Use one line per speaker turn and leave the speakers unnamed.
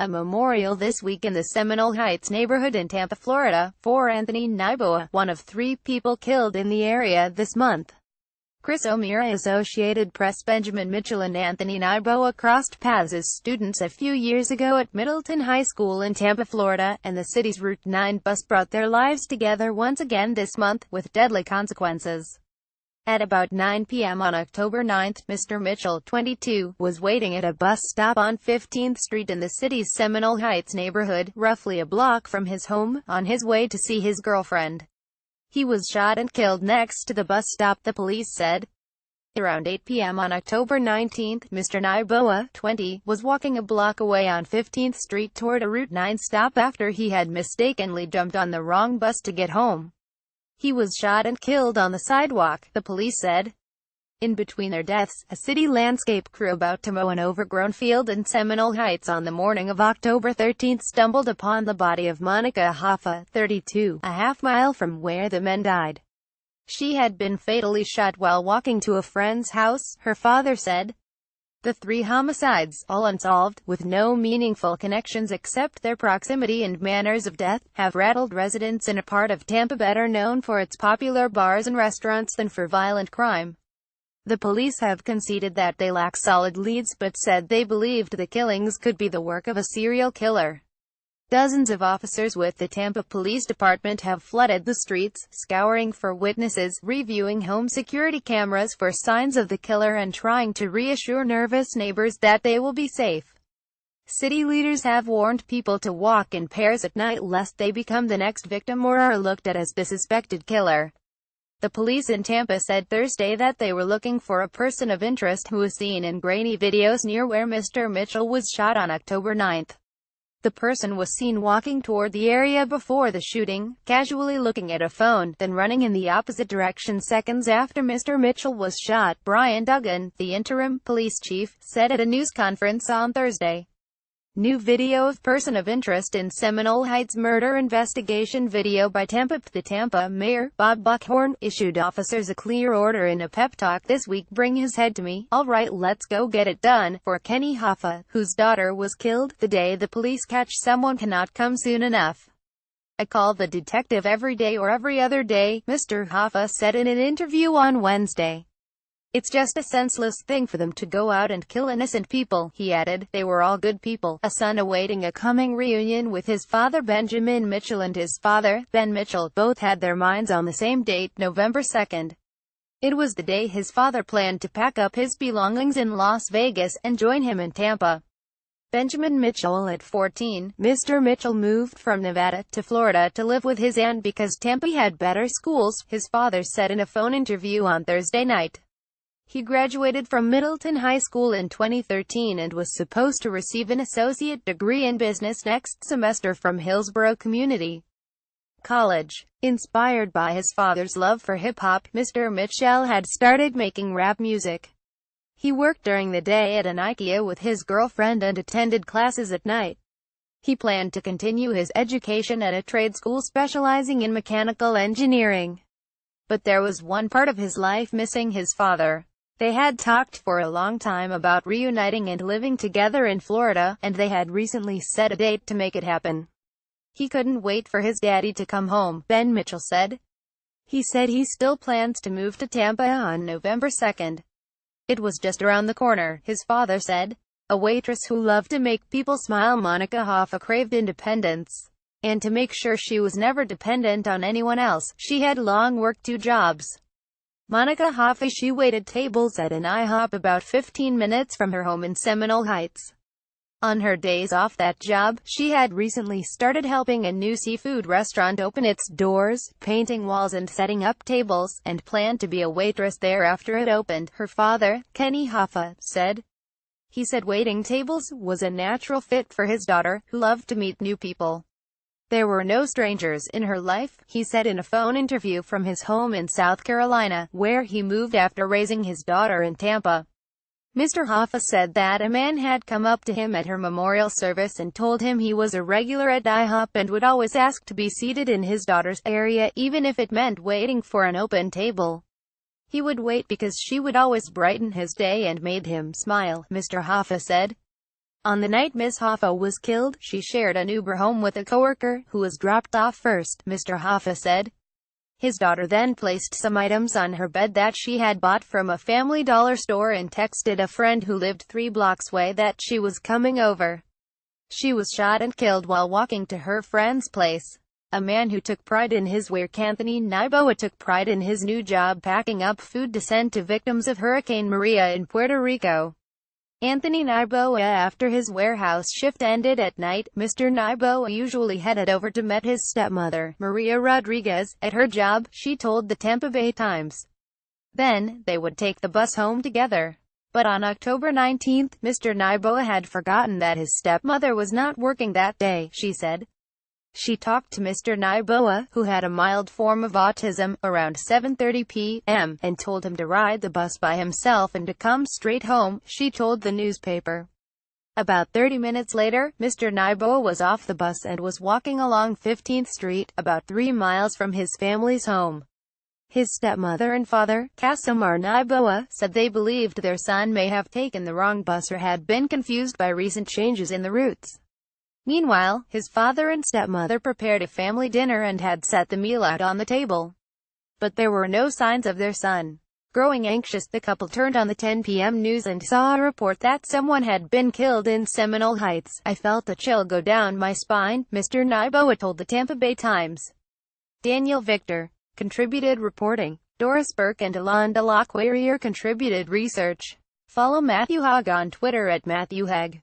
a memorial this week in the Seminole Heights neighborhood in Tampa, Florida, for Anthony Naiboa, one of 3 people killed in the area this month. OMearaAssociated Press. Benjamin Mitchell and Anthony Naiboa crossed paths as students a few years ago at Middleton High School in Tampa, Florida, and the city's Route 9 bus brought their lives together once again this month, with deadly consequences. At about 9 p.m. on October 9, Mr. Mitchell, 22, was waiting at a bus stop on 15th Street in the city's Seminole Heights neighborhood, roughly a block from his home, on his way to see his girlfriend. He was shot and killed next to the bus stop, the police said. Around 8 p.m. on October 19, Mr. Naiboa, 20, was walking a block away on 15th Street toward a Route 9 stop after he had mistakenly jumped on the wrong bus to get home. He was shot and killed on the sidewalk, the police said. In between their deaths, a city landscape crew about to mow an overgrown field in Seminole Heights on the morning of October 13 stumbled upon the body of Monica Hoffa, 32, a half-mile from where the men died. She had been fatally shot while walking to a friend's house, her father said. The 3 homicides, all unsolved, with no meaningful connections except their proximity and manners of death, have rattled residents in a part of Tampa better known for its popular bars and restaurants than for violent crime. The police have conceded that they lack solid leads but said they believed the killings could be the work of a serial killer. Dozens of officers with the Tampa Police Department have flooded the streets, scouring for witnesses, reviewing home security cameras for signs of the killer and trying to reassure nervous neighbors that they will be safe. City leaders have warned people to walk in pairs at night lest they become the next victim or are looked at as the suspected killer. The police in Tampa said Thursday that they were looking for a person of interest who was seen in grainy videos near where Mr. Mitchell was shot on October 9. The person was seen walking toward the area before the shooting, casually looking at a phone, then running in the opposite direction seconds after Mr. Mitchell was shot, Brian Duggan, the interim police chief, said at a news conference on Thursday. New video of person of interest in Seminole Heights murder investigation. Video by Tampa. The Tampa mayor, Bob Buckhorn, issued officers a clear order in a pep talk this week: bring his head to me, all right, let's go get it done, for Kenny Hoffa, whose daughter was killed. The day the police catch someone cannot come soon enough. I call the detective every day or every other day, Mr. Hoffa said in an interview on Wednesday. It's just a senseless thing for them to go out and kill innocent people, he added. They were all good people. A son awaiting a coming reunion with his father Benjamin Mitchell and his father, Ben Mitchell, both had their minds on the same date, November 2. It was the day his father planned to pack up his belongings in Las Vegas and join him in Tampa. Benjamin Mitchell at 14, Mr. Mitchell moved from Nevada to Florida to live with his aunt because Tampa had better schools, his father said in a phone interview on Thursday night. He graduated from Middleton High School in 2013 and was supposed to receive an associate degree in business next semester from Hillsborough Community College. Inspired by his father's love for hip-hop, Mr. Mitchell had started making rap music. He worked during the day at an IKEA with his girlfriend and attended classes at night. He planned to continue his education at a trade school specializing in mechanical engineering. But there was one part of his life missing: his father. They had talked for a long time about reuniting and living together in Florida, and they had recently set a date to make it happen. He couldn't wait for his daddy to come home, Ben Mitchell said. He said he still plans to move to Tampa on November 2. It was just around the corner, his father said. A waitress who loved to make people smile, Monica Hoffa craved independence. And to make sure she was never dependent on anyone else, she had long worked 2 jobs. Monica Hoffa, she waited tables at an IHOP about 15 minutes from her home in Seminole Heights. On her days off that job, she had recently started helping a new seafood restaurant open its doors, painting walls and setting up tables, and planned to be a waitress there after it opened, her father, Kenny Hoffa, said. He said waiting tables was a natural fit for his daughter, who loved to meet new people. There were no strangers in her life, he said in a phone interview from his home in South Carolina, where he moved after raising his daughter in Tampa. Mr. Hoffa said that a man had come up to him at her memorial service and told him he was a regular at IHOP and would always ask to be seated in his daughter's area, even if it meant waiting for an open table. He would wait because she would always brighten his day and made him smile, Mr. Hoffa said. On the night Ms. Hoffa was killed, she shared an Uber home with a coworker, who was dropped off first, Mr. Hoffa said. His daughter then placed some items on her bed that she had bought from a Family Dollar store and texted a friend who lived 3 blocks away that she was coming over. She was shot and killed while walking to her friend's place. A man who took pride in his work, Anthony Naiboa, took pride in his new job packing up food to send to victims of Hurricane Maria in Puerto Rico. Anthony Naiboa, after his warehouse shift ended at night, Mr. Naiboa usually headed over to meet his stepmother, Maria Rodriguez, at her job, she told the Tampa Bay Times. Then, they would take the bus home together. But on October 19, Mr. Naiboa had forgotten that his stepmother was not working that day, she said. She talked to Mr. Naiboa, who had a mild form of autism, around 7:30 p.m., and told him to ride the bus by himself and to come straight home, she told the newspaper. About 30 minutes later, Mr. Naiboa was off the bus and was walking along 15th Street, about 3 miles from his family's home. His stepmother and father, Casimar Naiboa, said they believed their son may have taken the wrong bus or had been confused by recent changes in the routes. Meanwhile, his father and stepmother prepared a family dinner and had set the meal out on the table. But there were no signs of their son. Growing anxious, the couple turned on the 10 p.m. news and saw a report that someone had been killed in Seminole Heights. I felt a chill go down my spine, Mr. Naiboa told the Tampa Bay Times. Daniel Victor contributed reporting. Doris Burke and Alonda Lockwarrior contributed research. Follow Matthew Haag on Twitter at Matthew Haag.